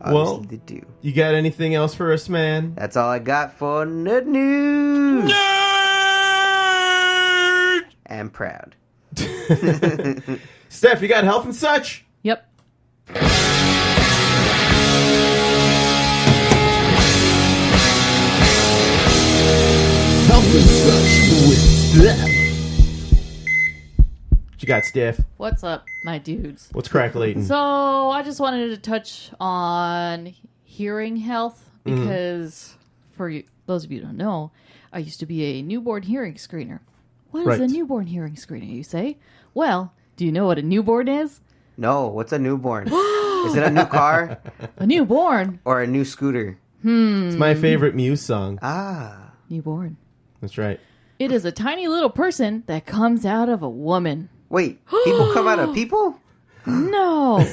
Obviously they do. You got anything else for us, man? That's all I got for Nerd News. Nerd! And proud. Steph, you got health and such? Yep. Health and such with Steph. What you got, Steph? What's up, my dudes? What's crackling? So, I just wanted to touch on hearing health because, those of you who don't know, I used to be a newborn hearing screener. What is a newborn hearing screener, you say? Well, do you know what a newborn is? No, what's a newborn? Is it a new car? A newborn? Or a new scooter? It's my favorite Muse song. Ah. Newborn. That's right. It is a tiny little person that comes out of a woman. Wait, people come out of people? No,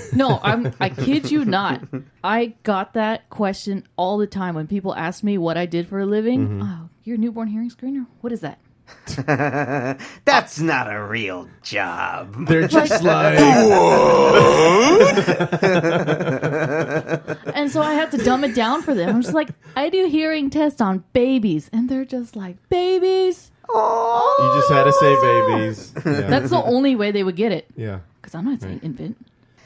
I kid you not. I got that question all the time when people ask me what I did for a living. Oh, you're a newborn hearing screener? What is that? That's not a real job. They're just like, And so I had to dumb it down for them. I'm just like, I do hearing tests on babies. And they're just like, babies? you just had to say babies. Yeah. That's the only way they would get it. Yeah. Because I'm not saying infant.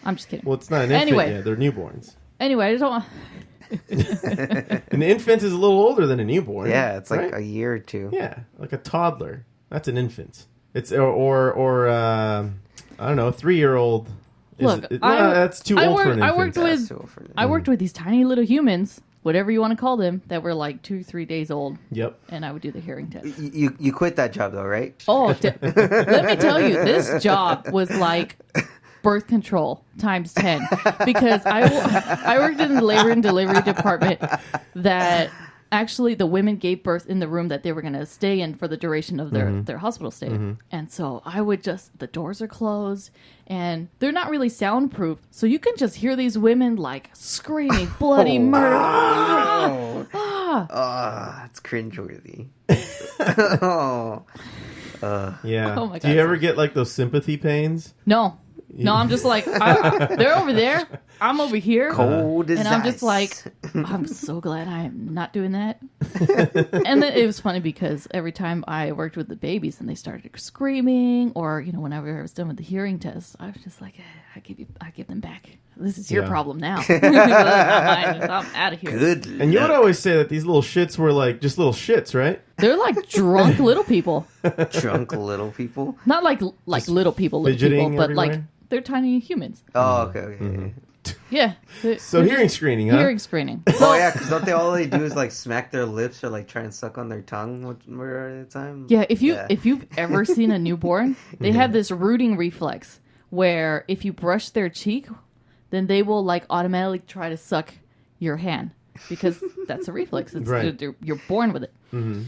I'm just kidding. Well, it's not an infant Anyway. yet. They're newborns. Anyway, I just don't want... An infant is a little older than a newborn. Yeah, it's like right? a year or two. Yeah, like a toddler. That's an infant. It's or I don't know, a 3-year-old. Look, that's too old for an infant. I worked with these tiny little humans, whatever you want to call them, that were like 2-3 days old. Yep. And I would do the hearing test. You quit that job though, right? Oh, let me tell you, this job was like birth control times 10 because I worked in the labor and delivery department that actually the women gave birth in the room that they were going to stay in for the duration of their hospital stay. And so I would the doors are closed and they're not really soundproof. So you can just hear these women like screaming bloody murder. It's cringeworthy. Yeah. Oh my Do you God. ever get like those sympathy pains? No, I'm just like, they're over there. I'm over here. Cold as And I'm ice. just like, I'm so glad I am not doing that. And then it was funny because every time I worked with the babies and they started screaming or, whenever I was done with the hearing test, I was just like, I give them back. This is your problem now. Not mine. I'm out of here. Good. And you would always say that these little shits were like just little shits, right? They're like drunk little people. Drunk little people. Not like little people, but everywhere? like they're tiny humans. Oh, okay. Yeah. So hearing screening, huh? Hearing screening. Oh yeah, because don't they all they do is like smack their lips or like try and suck on their tongue at a time? Yeah, if you've ever seen a newborn, they have this rooting reflex where if you brush their cheek, then they will like automatically try to suck your hand because that's a reflex. It's, right. You're born with it. Mm-hmm.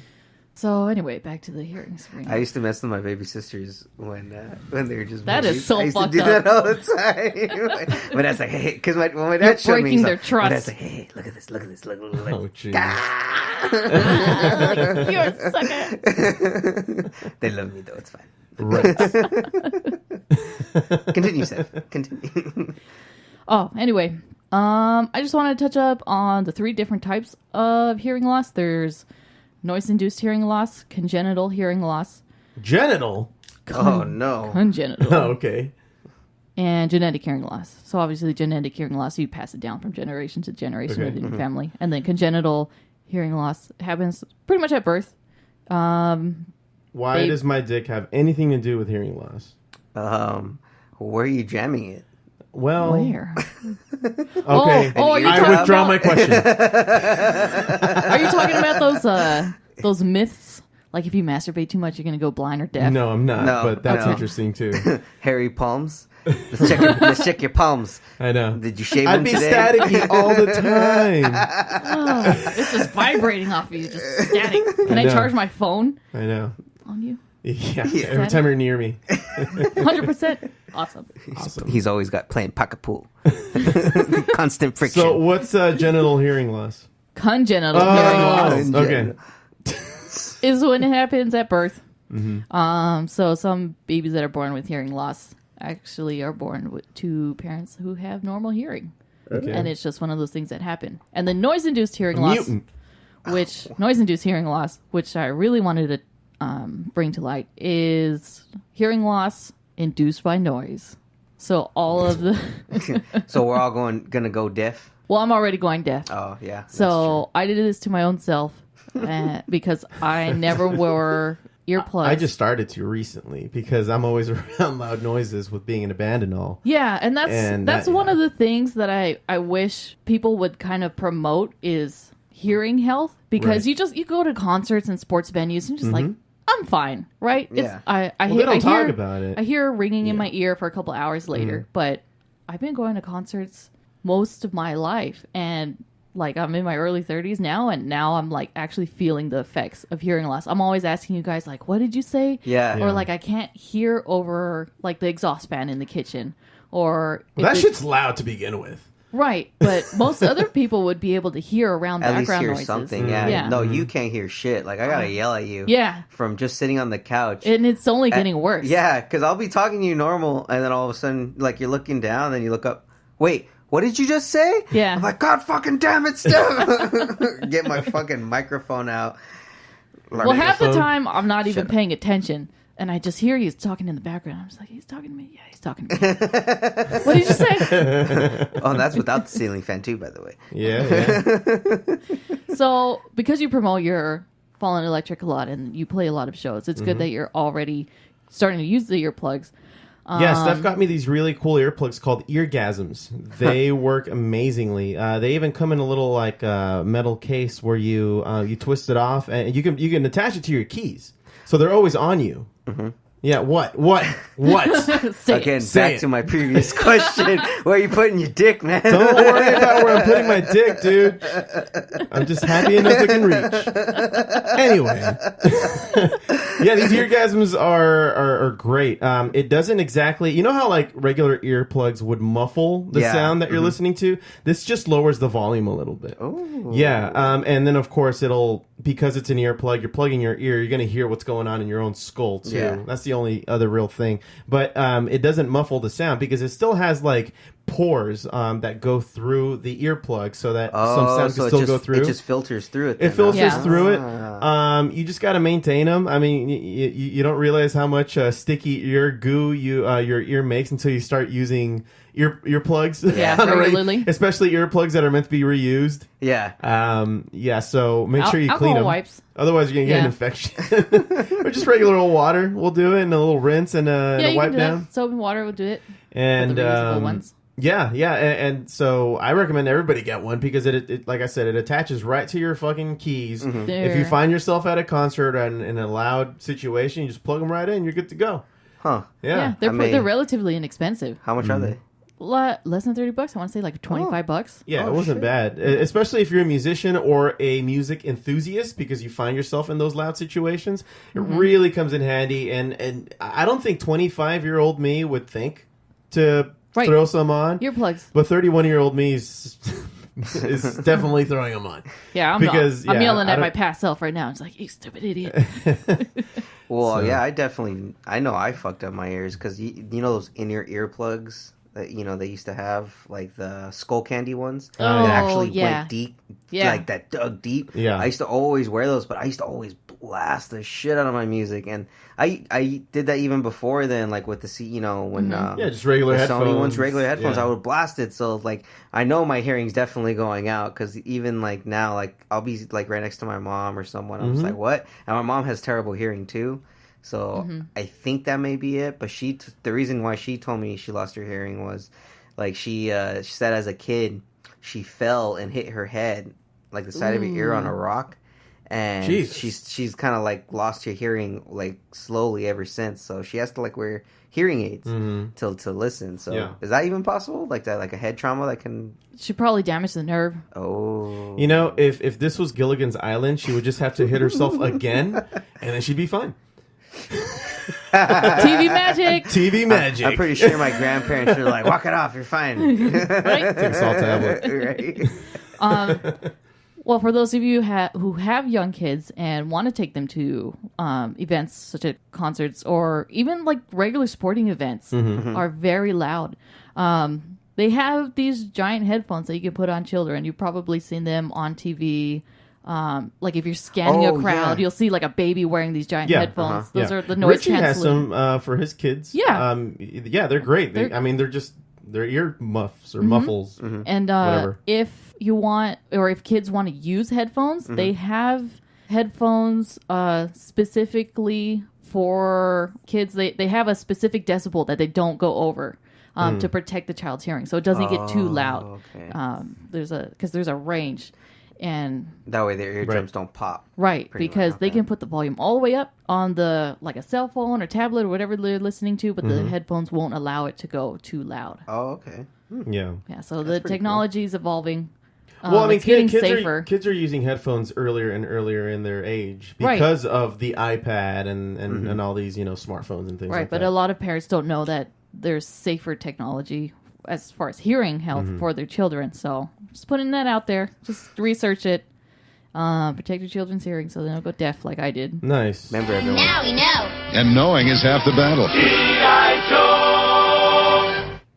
So anyway, back to the hearing screening. I used to mess with my baby sisters when they were just. That is so I used fucked to do up. that all the time. My dad's like, hey, because when my dad showed me, breaking their my trust. dad's like, hey, look at this, look. Oh, jeez. You're a sucker. They love me though. It's fine. Right. Continue, Seth. Continue. Oh, anyway, I just want to touch up on the 3 different types of hearing loss. There's noise-induced hearing loss, congenital hearing loss. Genital? Oh no. Congenital. Oh, okay. And genetic hearing loss. So obviously genetic hearing loss, you pass it down from generation to generation within your family. And then congenital hearing loss happens pretty much at birth. Why does my dick have anything to do with hearing loss? Where are you jamming it? Well, Where? Okay. Oh, I withdraw my question. Are you talking about those myths? Like if you masturbate too much, you're going to go blind or deaf? No, I'm not. No, but that's no. interesting too. Hairy palms. Let's check your palms. I know. Did you shave I'd them be today? staticky all the time. Oh, it's just vibrating off of you, just static. Can I know. charge my phone I know. on you? Yeah. Every time you're near me. 100%. Awesome. He's always got playing pocket pool. Constant friction. So what's genital hearing loss? Congenital hearing loss Okay. is when it happens at birth. Mm-hmm. So some babies that are born with hearing loss actually are born with 2 parents who have normal hearing. Okay. And it's just one of those things that happen. And then noise-induced hearing A loss, mutant. noise-induced hearing loss, which I really wanted to bring to light, is hearing loss induced by noise. So all of the... So we're all gonna go deaf? Well, I'm already going deaf. Oh, yeah. So I did this to my own self because I never wore earplugs. I just started to recently because I'm always around loud noises with being in a band and all. Yeah, and that's one of the things that I wish people would kind of promote is hearing health, because Right. you go to concerts and sports venues and just like, I'm fine, right? Yeah. I Well, hear, they don't I talk hear, about it. I hear ringing in my ear for a couple hours later, but I've been going to concerts most of my life, and like I'm in my early 30s now, and now I'm like actually feeling the effects of hearing loss. I'm always asking you guys like, what did you say? Yeah. Or like I can't hear over like the exhaust fan in the kitchen, or Well, if that it's- shit's loud to begin with. right. But most other people would be able to hear around At least background hear noises. something, yeah. Yeah. No, you can't hear shit. Like, I gotta yell at you. Yeah. From just sitting on the couch. And it's only getting worse. Yeah, because I'll be talking to you normal, and then all of a sudden, like, you're looking down, and you look up. Wait, what did you just say? Yeah. I'm like, God fucking damn it, Steph! Get my fucking microphone out. Well, half the Microphone. time I'm not even Shut up. paying attention, and I just hear you talking in the background. I'm just like, he's talking to me. Yeah, he's talking to me. What did you say? Oh, and that's without the ceiling fan, too, by the way. Yeah. So, because you promote your Fallen Electric a lot and you play a lot of shows, it's good that you're already starting to use the earplugs. Yeah, Steph got me these really cool earplugs called Eargasms. They work amazingly. They even come in a little like metal case where you twist it off, and you can attach it to your keys, so they're always on you. Yeah. What? Say it. Again, Say back it. to my previous question. Where are you putting your dick, man? Don't worry about where I'm putting my dick, dude. I'm just happy enough I can reach. Anyway. Yeah, these eargasms are great. It doesn't exactly... You know how like regular earplugs would muffle the Yeah. sound that you're listening to? This just lowers the volume a little bit. Ooh. Yeah, and then of course because it's an earplug, you're plugging your ear, you're going to hear what's going on in your own skull too. Yeah. That's the only other real thing. But it doesn't muffle the sound because it still has like pores that go through the earplug so that some sound can still go through. It just filters through it. It then, filters Yeah. through it. Ah. You just got to maintain them. I mean, you don't realize how much sticky ear goo your ear makes until you start using earplugs. Yeah, on a regularly. especially earplugs that are meant to be reused. Yeah. Yeah. So make sure you clean alcohol them. wipes. Otherwise, you're gonna get an Yeah. infection. Or just regular old water. We'll do it, and a little rinse and Yeah, a you wipe can do down. that. Soap and water would do it. And the reusable ones. yeah, and so I recommend everybody get one because it like I said, it attaches right to your fucking keys. If you There. find yourself at a concert and in a loud situation, you just plug them right in. You're good to go. Huh. Yeah, Yeah, they're relatively inexpensive. How much are they? Less than $30. I want to say like $25. Yeah, Oh, it wasn't shit. bad, especially if you're a musician or a music enthusiast, because you find yourself in those loud situations. It really comes in handy, and I don't think 25-year-old me would think to Right. throw some on, Earplugs. but 31-year-old me is definitely throwing them on. Yeah, I'm Because, I'm yeah, yelling I at my don't- past self right now. It's like, you stupid idiot. Well, So- yeah, I know I fucked up my ears because you know those in-ear earplugs that they used to have, like the skull candy ones Oh, that actually yeah. went deep, Yeah. like that dug deep. Yeah. I used to always wear those, but I used to always blast the shit out of my music, and I did that even before then, like with the when Yeah, just regular the headphones. Sony ones, regular headphones, Yeah. I would blast it. So like I know my hearing's definitely going out because even like now, like I'll be like right next to my mom or someone, I'm just like, what? And my mom has terrible hearing too. So I think that may be it. But the reason why she told me she lost her hearing was like she said as a kid she fell and hit her head like the side of her ear on a rock, and Jeez. she's kind of like lost her hearing like slowly ever since. So she has to like wear hearing aids to listen. So Yeah. is that even possible? Like that, like a head trauma that can? She probably damaged the nerve. Oh, You know, if this was Gilligan's Island, she would just have to hit herself again, and then she'd be fine. TV magic. TV magic. I'm pretty sure my grandparents were like, "Walk it off, you're fine." Right? Take a salt tablet. Right. Well, for those of you who have young kids and want to take them to events such as concerts or even like regular sporting events are very loud. they have these giant headphones that you can put on children. You've probably seen them on TV. Like if you're scanning a crowd, you'll see like a baby wearing these giant headphones. Those are the noise Richie canceling. has some for his kids. Yeah. They're great. They're ear muffs or muffles. Mm-hmm. And if you want, or if kids want to use headphones, they have headphones specifically for kids. They have a specific decibel that they don't go over to protect the child's hearing, so it doesn't get too loud. Okay. There's a range. And that way their eardrums don't pop. Right, because they can put the volume all the way up on the like a cell phone or tablet or whatever they're listening to, but the headphones won't allow it to go too loud. Oh, okay. Yeah. Yeah, so the technology is evolving. Well, I mean, it's getting kids safer. Kids are using headphones earlier and earlier in their age because of the iPad and all these, smartphones and things like that. But a lot of parents don't know that there's safer technology as far as hearing health for their children. So just putting that out there. Just research it. Protect your children's hearing so they don't go deaf like I did. Nice. Remember, everyone. Now we know. And knowing is half the battle.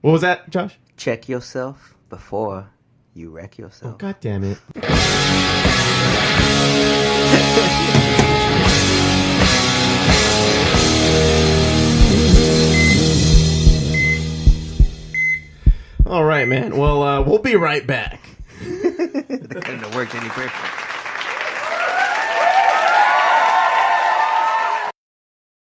What was that, Josh? Check yourself before you wreck yourself. Oh, God damn it. All right, man. Well, we'll be right back. That couldn't have worked any quicker.